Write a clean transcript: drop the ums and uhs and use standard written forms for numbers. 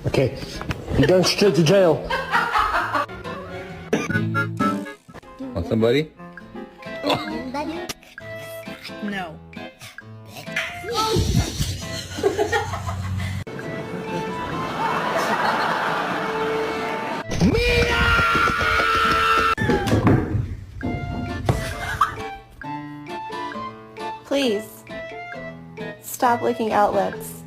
Okay, you're going straight to jail. Want somebody? No. Please, stop licking outlets.